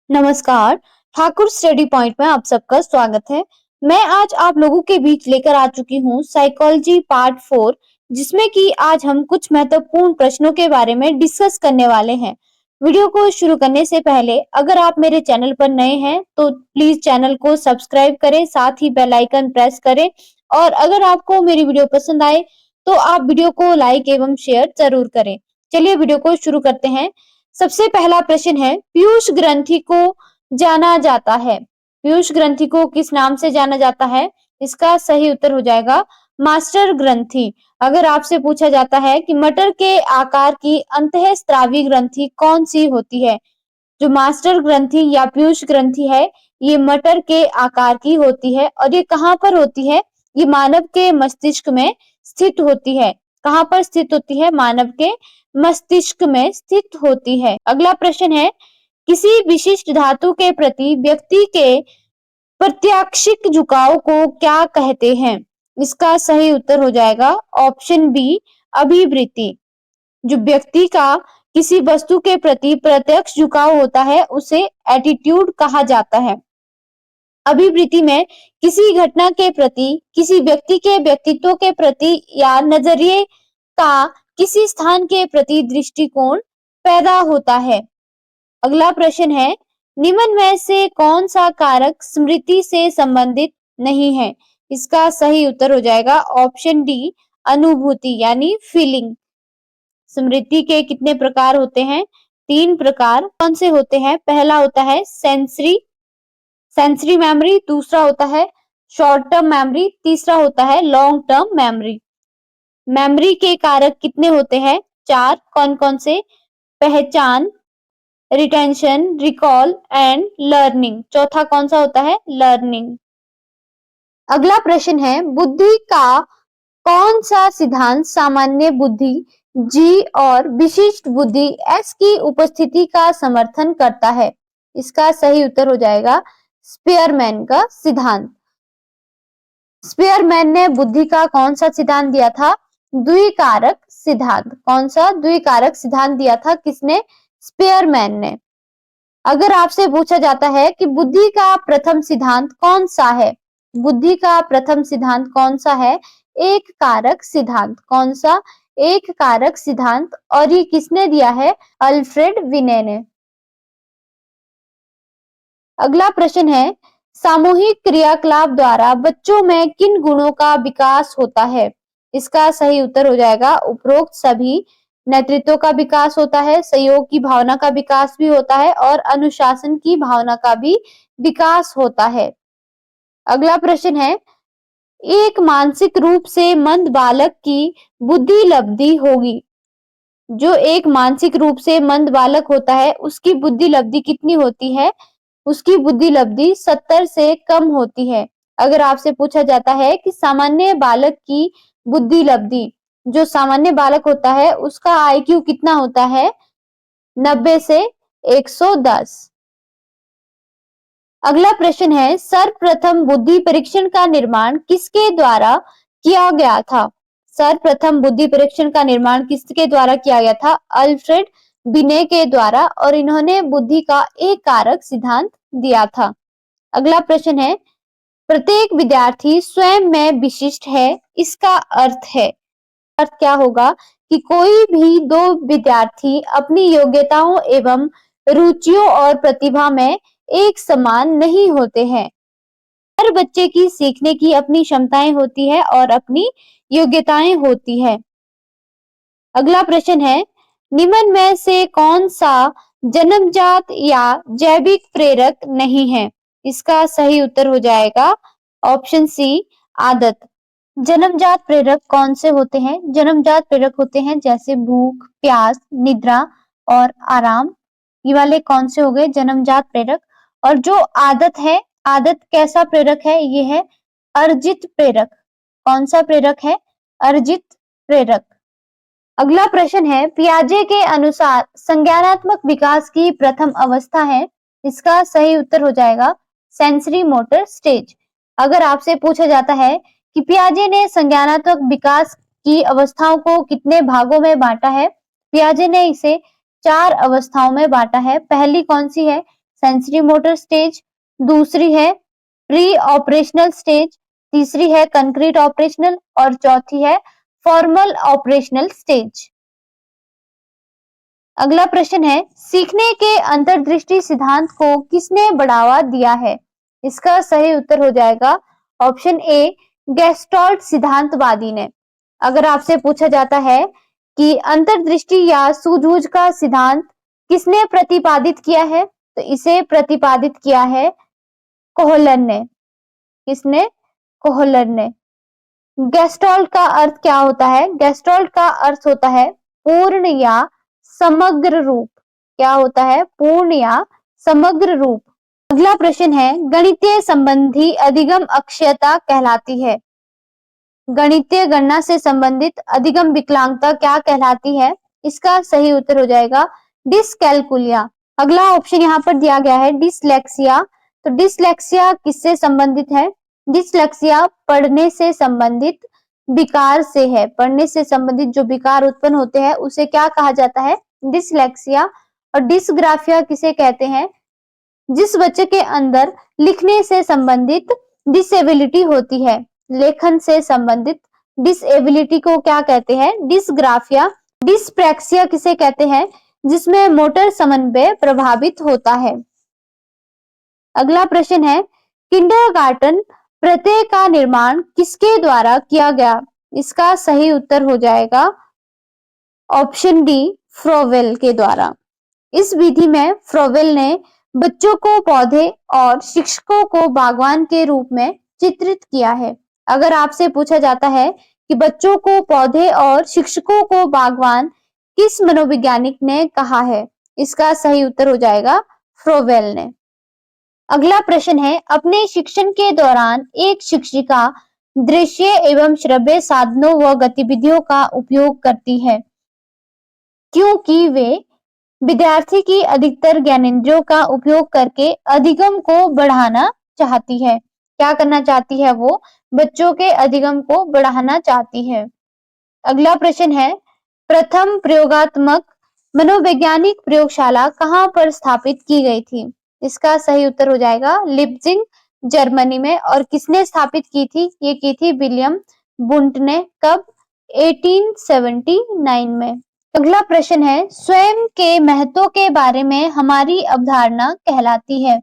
नमस्कार, Thakur study point में आप सबका स्वागत है। मैं आज आप लोगों के बीच लेकर आ चुकी हूँ साइकोलॉजी पार्ट 4, जिसमें कि आज हम कुछ महत्वपूर्ण प्रश्नों के बारे में डिस्कस करने वाले हैं। वीडियो को शुरू करने से पहले अगर आप मेरे चैनल पर नए हैं तो प्लीज चैनल को सब्सक्राइब करें, साथ ही बेल आइकन प्रेस करें और अगर आपको मेरी वीडियो पसंद आए तो आप वीडियो को लाइक एवं शेयर जरूर करें। चलिए वीडियो को शुरू करते हैं। सबसे पहला प्रश्न है, पीयूष ग्रंथि को जाना जाता है। पीयूष ग्रंथि को किस नाम से जाना जाता है? इसका सही उत्तर हो जाएगा मास्टर ग्रंथि। अगर आपसे पूछा जाता है कि मटर के आकार की अंतःस्रावी ग्रंथि कौन सी होती है? जो मास्टर ग्रंथि या पीयूष ग्रंथि है, ये मटर के आकार की होती है और ये कहाँ पर होती है? ये मानव के मस्तिष्क में स्थित होती है। कहाँ पर स्थित होती है? मानव के मस्तिष्क में स्थित होती है। अगला प्रश्न है, किसी विशिष्ट धातु के प्रति व्यक्ति के प्रत्याक्षिक झुकाव को क्या कहते हैं? इसका सही उत्तर हो जाएगा ऑप्शन बी, अभिवृत्ति। जो व्यक्ति का किसी वस्तु के प्रति प्रत्यक्ष झुकाव होता है उसे एटीट्यूड कहा जाता है। अभिवृत्ति में किसी घटना के प्रति, किसी व्यक्ति के व्यक्तित्व के प्रति या नजरिए का किसी स्थान के प्रति दृष्टिकोण पैदा होता है। अगला प्रश्न है, निम्न में से कौन सा कारक स्मृति से संबंधित नहीं है? इसका सही उत्तर हो जाएगा ऑप्शन डी, अनुभूति यानी फीलिंग। स्मृति के कितने प्रकार होते हैं? 3 प्रकार। कौन से होते हैं? पहला होता है सेंसरी मेमोरी, दूसरा होता है शॉर्ट टर्म मेमोरी, तीसरा होता है लॉन्ग टर्म मेमोरी। मेमोरी के कारक कितने होते हैं? 4। कौन कौन से? पहचान, रिटेंशन, रिकॉल एंड लर्निंग। चौथा कौन सा होता है? लर्निंग। अगला प्रश्न है, बुद्धि का कौन सा सिद्धांत सामान्य बुद्धि जी और विशिष्ट बुद्धि एस की उपस्थिति का समर्थन करता है? इसका सही उत्तर हो जाएगा स्पीयरमैन का सिद्धांत। स्पीयरमैन ने बुद्धि का कौन सा सिद्धांत दिया था? द्विकारक सिद्धांत। कौन सा? द्विकारक सिद्धांत दिया था किसने? स्पीयरमैन ने। अगर आपसे पूछा जाता है कि बुद्धि का प्रथम सिद्धांत कौन सा है? बुद्धि का प्रथम सिद्धांत कौन सा है? एक कारक सिद्धांत। कौन सा? एक कारक सिद्धांत। और ये किसने दिया है? अल्फ्रेड विने ने। अगला प्रश्न है, सामूहिक क्रियाकलाप द्वारा बच्चों में किन गुणों का विकास होता है? इसका सही उत्तर हो जाएगा उपरोक्त सभी। नेतृत्व का विकास होता है, सहयोग की भावना का विकास भी होता है और अनुशासन की भावना का भी विकास होता है। अगला प्रश्न है, एक मानसिक रूप से मंद बालक की बुद्धि लब्धि होगी। जो एक मानसिक रूप से मंद बालक होता है उसकी बुद्धि लब्धि कितनी होती है? उसकी बुद्धि लब्धि 70 से कम होती है। अगर आपसे पूछा जाता है कि सामान्य बालक की बुद्धि लब्धि, जो सामान्य बालक होता है उसका आईक्यू कितना होता है? 90 से 110। अगला प्रश्न है, सर्वप्रथम बुद्धि परीक्षण का निर्माण किसके द्वारा किया गया था? सर्वप्रथम बुद्धि परीक्षण का निर्माण किसके द्वारा किया गया था? अल्फ्रेड बिने के द्वारा, और इन्होंने बुद्धि का एक कारक सिद्धांत दिया था। अगला प्रश्न है, प्रत्येक विद्यार्थी स्वयं में विशिष्ट है, इसका अर्थ है? अर्थ क्या होगा कि कोई भी दो विद्यार्थी अपनी योग्यताओं एवं रुचियों और प्रतिभा में एक समान नहीं होते हैं। हर बच्चे की सीखने की अपनी क्षमताएं होती है और अपनी योग्यताएं होती है। अगला प्रश्न है, निम्न में से कौन सा जन्मजात या जैविक प्रेरक नहीं है? इसका सही उत्तर हो जाएगा ऑप्शन सी, आदत। जन्मजात प्रेरक कौन से होते हैं? जन्मजात प्रेरक होते हैं जैसे भूख, प्यास, निद्रा और आराम। ये वाले कौन से हो गए? जन्मजात प्रेरक। और जो आदत है, आदत कैसा प्रेरक है? ये है अर्जित प्रेरक। कौन सा प्रेरक है? अर्जित प्रेरक। अगला प्रश्न है, पियाजे के अनुसार संज्ञानात्मक विकास की प्रथम अवस्था है। इसका सही उत्तर हो जाएगा सेंसरी मोटर स्टेज। अगर आपसे पूछा जाता है कि पियाजे ने संज्ञानात्मक विकास की अवस्थाओं को कितने भागों में बांटा है? पियाजे ने इसे 4 अवस्थाओं में बांटा है। पहली कौन सी है? सेंसरी मोटर स्टेज, दूसरी है प्री ऑपरेशनल स्टेज, तीसरी है कंक्रीट ऑपरेशनल और चौथी है फॉर्मल ऑपरेशनल स्टेज। अगला प्रश्न है, सीखने के अंतर्दृष्टि सिद्धांत को किसने बढ़ावा दिया है? इसका सही उत्तर हो जाएगा ऑप्शन ए, गेस्टॉल्ट सिद्धांतवादी ने। अगर आपसे पूछा जाता है कि अंतर्दृष्टि या सूझबूझ का सिद्धांत किसने प्रतिपादित किया है, तो इसे प्रतिपादित किया है कोहलर ने। किसने? कोहलर ने। गेस्टॉल्ट का अर्थ क्या होता है? गेस्टॉल्ट का अर्थ होता है पूर्ण या समग्र रूप। क्या होता है? पूर्ण या समग्र रूप। अगला प्रश्न है, गणितीय संबंधी अधिगम अक्षयता कहलाती है? गणितीय गणना से संबंधित अधिगम विकलांगता क्या कहलाती है? इसका सही उत्तर हो जाएगा डिसकैलकुलिया। अगला ऑप्शन यहाँ पर दिया गया है डिसलेक्सिया। तो डिसलेक्सिया किससे संबंधित है? डिसलेक्सिया पढ़ने से संबंधित विकार से है। पढ़ने से संबंधित जो विकार उत्पन्न होते हैं उसे क्या कहा जाता है? डिसलेक्सिया। और डिसग्राफिया किसे कहते हैं? जिस बच्चे के अंदर लिखने से संबंधित डिसेबिलिटी होती है, लेखन से संबंधित डिसेबिलिटी को क्या कहते हैं? डिसग्राफिया। डिस्प्रैक्सिया किसे कहते हैं? जिसमें मोटर समन्वय प्रभावित होता है। अगला प्रश्न है, किंडरगार्टन प्रत्यय का निर्माण किसके द्वारा किया गया? इसका सही उत्तर हो जाएगा ऑप्शन डी, फ्रोवेल के द्वारा। इस विधि में फ्रोवेल ने बच्चों को पौधे और शिक्षकों को बागवान के रूप में चित्रित किया है। अगर आपसे पूछा जाता है कि बच्चों को पौधे और शिक्षकों को बागवान किस मनोवैज्ञानिक ने कहा है? इसका सही उत्तर हो जाएगा फ्रोवेल ने। अगला प्रश्न है, अपने शिक्षण के दौरान एक शिक्षिका दृश्य एवं श्रव्य साधनों व गतिविधियों का उपयोग करती है क्योंकि वे विद्यार्थी की अधिकतर ज्ञानेंद्रियों का उपयोग करके अधिगम को बढ़ाना चाहती है। क्या करना चाहती है वो? बच्चों के अधिगम को बढ़ाना चाहती है। अगला प्रश्न है, प्रथम प्रयोगात्मक मनोवैज्ञानिक प्रयोगशाला कहाँ पर स्थापित की गई थी? इसका सही उत्तर हो जाएगा लिप्जिंग, जर्मनी में। और किसने स्थापित की थी? ये की थी विलियम बुंट ने। कब? 1879 में। अगला प्रश्न है, स्वयं के महत्व के बारे में हमारी अवधारणा कहलाती है?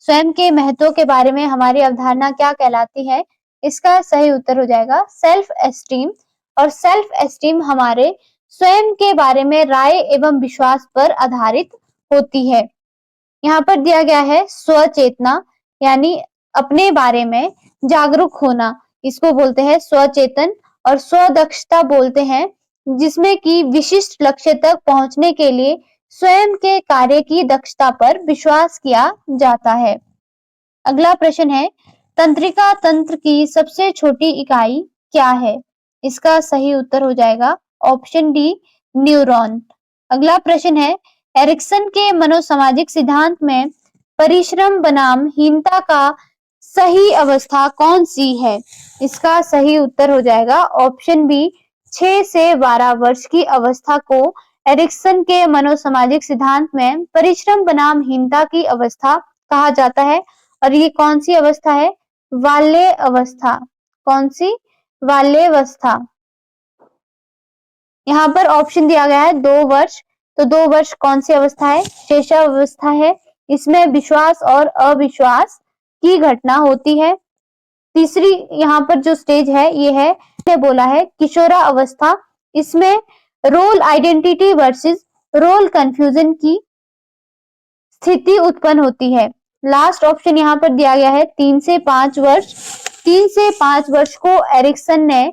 स्वयं के महत्व के बारे में हमारी अवधारणा क्या कहलाती है? इसका सही उत्तर हो जाएगा सेल्फ एस्टीम। और सेल्फ एस्टीम हमारे स्वयं के बारे में राय एवं विश्वास पर आधारित होती है। यहाँ पर दिया गया है स्वचेतना, यानी अपने बारे में जागरूक होना, इसको बोलते हैं स्वचेतन। और स्वदक्षता बोलते हैं जिसमें कि विशिष्ट लक्ष्य तक पहुंचने के लिए स्वयं के कार्य की दक्षता पर विश्वास किया जाता है। अगला प्रश्न है, तंत्रिका तंत्र की सबसे छोटी इकाई क्या है? इसका सही उत्तर हो जाएगा ऑप्शन डी, न्यूरॉन। अगला प्रश्न है, एरिक्सन के मनोसामाजिक सिद्धांत में परिश्रम बनाम हीनता का सही अवस्था कौन सी है? इसका सही उत्तर हो जाएगा ऑप्शन बी, 6 से 12 वर्ष की अवस्था को एरिक्सन के मनोसामाजिक सिद्धांत में परिश्रम बनाम हीनता की अवस्था कहा जाता है। और ये कौन सी अवस्था है? बाल्य अवस्था। कौन सी? बाल्यावस्था। यहाँ पर ऑप्शन दिया गया है 2 वर्ष। तो 2 वर्ष कौन सी अवस्था है? शेषावस्था है। इसमें विश्वास और अविश्वास की घटना होती है। तीसरी यहाँ पर जो स्टेज है ये है, ने बोला है किशोरा अवस्था। इसमें role identity versus role confusion की स्थिति उत्पन्न होती है। लास्ट ऑप्शन यहाँ पर दिया गया है 3 से 5 वर्ष। 3 से 5 वर्ष को एरिक्सन ने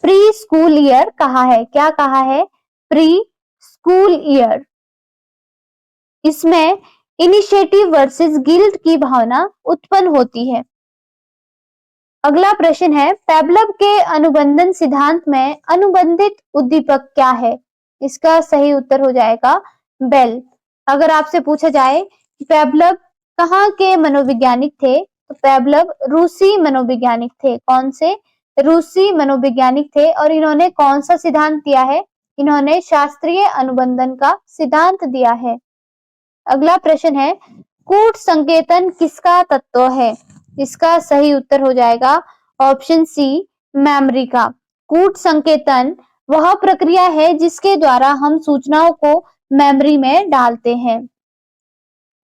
प्री स्कूल ईयर कहा है। क्या कहा है? Pre school year. इसमें इनिशिएटिव वर्सेस गिल्ट की भावना उत्पन्न होती है। अगला प्रश्न है, पेवलव के अनुबंधन सिद्धांत में अनुबंधित उद्दीपक क्या है? इसका सही उत्तर हो जाएगा बेल। अगर आपसे पूछा जाए कि पेवलव कहाँ के मनोवैज्ञानिक थे, तो पेवलव रूसी मनोवैज्ञानिक थे। कौन से? रूसी मनोवैज्ञानिक थे। और इन्होंने कौन सा सिद्धांत दिया है? इन्होंने शास्त्रीय अनुबंधन का सिद्धांत दिया है। अगला प्रश्न है, कूट संकेतन किसका तत्व है? इसका सही उत्तर हो जाएगा ऑप्शन सी, मेमोरी का। कूट संकेतन वह प्रक्रिया है जिसके द्वारा हम सूचनाओं को मेमोरी में डालते हैं।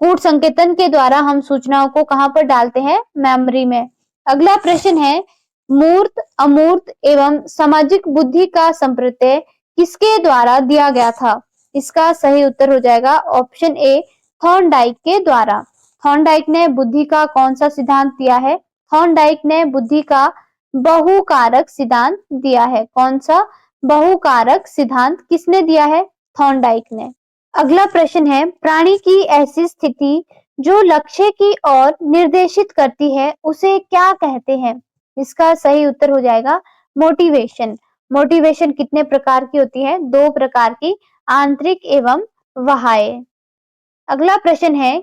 कूट संकेतन के द्वारा हम सूचनाओं को कहां पर डालते हैं? मेमोरी में। अगला प्रश्न है, मूर्त, अमूर्त एवं सामाजिक बुद्धि का संप्रत्यय किसके द्वारा दिया गया था? इसका सही उत्तर हो जाएगा ऑप्शन ए, थॉर्नडाइक के द्वारा। थॉर्नडाइक ने बुद्धि का कौन सा सिद्धांत दिया है? थॉर्नडाइक ने बुद्धि का बहुकारक सिद्धांत दिया है। कौन सा बहुकारक सिद्धांत किसने दिया है? थॉर्नडाइक ने। अगला प्रश्न है, प्राणी की ऐसी स्थिति जो लक्ष्य की ओर निर्देशित करती है उसे क्या कहते हैं? इसका सही उत्तर हो जाएगा मोटिवेशन। मोटिवेशन कितने प्रकार की होती है? 2 प्रकार की, आंतरिक एवं बाह्य। अगला प्रश्न है,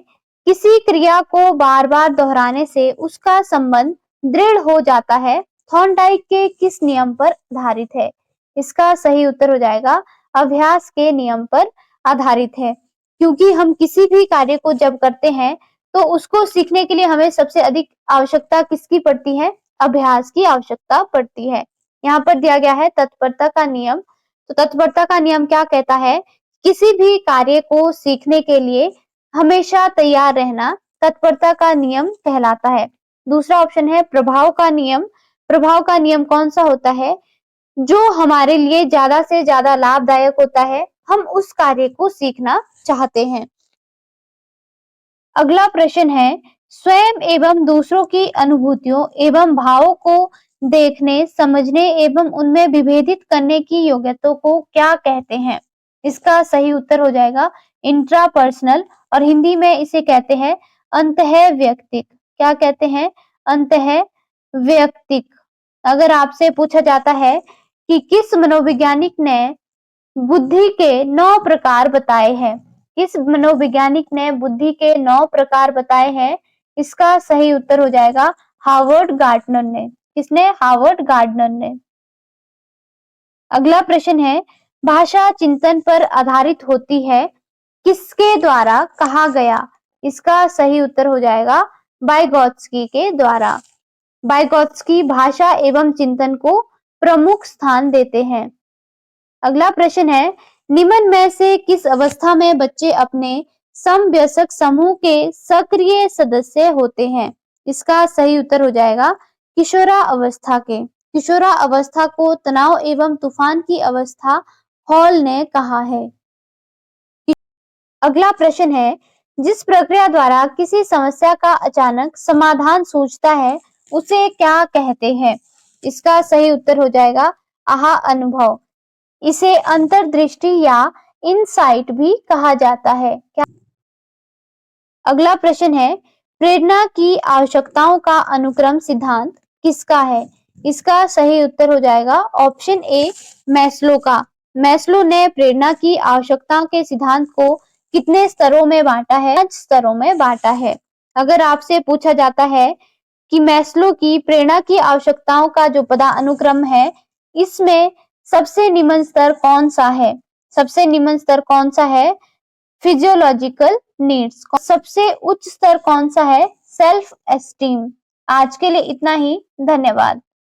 किसी क्रिया को बार बार दोहराने से उसका संबंध दृढ़ हो जाता है, थॉर्नडाइक के किस नियम पर आधारित है? इसका सही उत्तर हो जाएगा अभ्यास के नियम पर आधारित है। क्योंकि हम किसी भी कार्य को जब करते हैं तो उसको सीखने के लिए हमें सबसे अधिक आवश्यकता किसकी पड़ती है? अभ्यास की आवश्यकता पड़ती है। यहाँ पर दिया गया है तत्परता का नियम। तो तत्परता का नियम क्या कहता है? किसी भी कार्य को सीखने के लिए हमेशा तैयार रहना तत्परता का नियम कहलाता है। दूसरा ऑप्शन है प्रभाव का नियम। प्रभाव का नियम कौन सा होता है? जो हमारे लिए ज्यादा से ज्यादा लाभदायक होता है, हम उस कार्य को सीखना चाहते हैं। अगला प्रश्न है, स्वयं एवं दूसरों की अनुभूतियों एवं भावों को देखने, समझने एवं उनमें विभेदित करने की योग्यता को क्या कहते हैं? इसका सही उत्तर हो जाएगा इंट्रापर्सनल, और हिंदी में इसे कहते हैं अंतःवैयक्तिक। क्या कहते हैं? अंतःवैयक्तिक। अगर आपसे पूछा जाता है कि किस मनोवैज्ञानिक ने बुद्धि के 9 प्रकार बताए हैं? किस मनोवैज्ञानिक ने बुद्धि के 9 प्रकार बताए हैं? इसका सही उत्तर हो जाएगा हार्वर्ड गार्डनर ने। किसने? हार्वर्ड गार्डनर ने। अगला प्रश्न है, भाषा चिंतन पर आधारित होती है, किसके द्वारा कहा गया? इसका सही उत्तर हो जाएगा वाइगोत्स्की के द्वारा। वाइगोत्स्की भाषा एवं चिंतन को प्रमुख स्थान देते हैं। अगला प्रश्न है, निम्न में से किस अवस्था में बच्चे अपने समवयस्क समूह के सक्रिय सदस्य होते हैं? इसका सही उत्तर हो जाएगा किशोरा अवस्था के। किशोरा अवस्था को तनाव एवं तूफान की अवस्था हॉल ने कहा है। अगला प्रश्न है, जिस प्रक्रिया द्वारा किसी समस्या का अचानक समाधान सूझता है उसे क्या कहते हैं? इसका सही उत्तर हो जाएगा आहा अनुभव। इसे अंतर्दृष्टि या इनसाइट भी कहा जाता है। क्या? अगला प्रश्न है, प्रेरणा की आवश्यकताओं का अनुक्रम सिद्धांत किसका है? इसका सही उत्तर हो जाएगा ऑप्शन ए, मैस्लो का। मैस्लो ने प्रेरणा की आवश्यकताओं के सिद्धांत को कितने स्तरों में बांटा है? 5 स्तरों में बांटा है। अगर आपसे पूछा जाता है कि मैस्लो की प्रेरणा की आवश्यकताओं का जो पदानुक्रम है, इसमें सबसे निम्न स्तर कौन सा है? सबसे निम्न स्तर कौन सा है? Physiological needs. सबसे उच्च स्तर कौन सा है? Self esteem. आज के लिए इतना ही, धन्यवाद।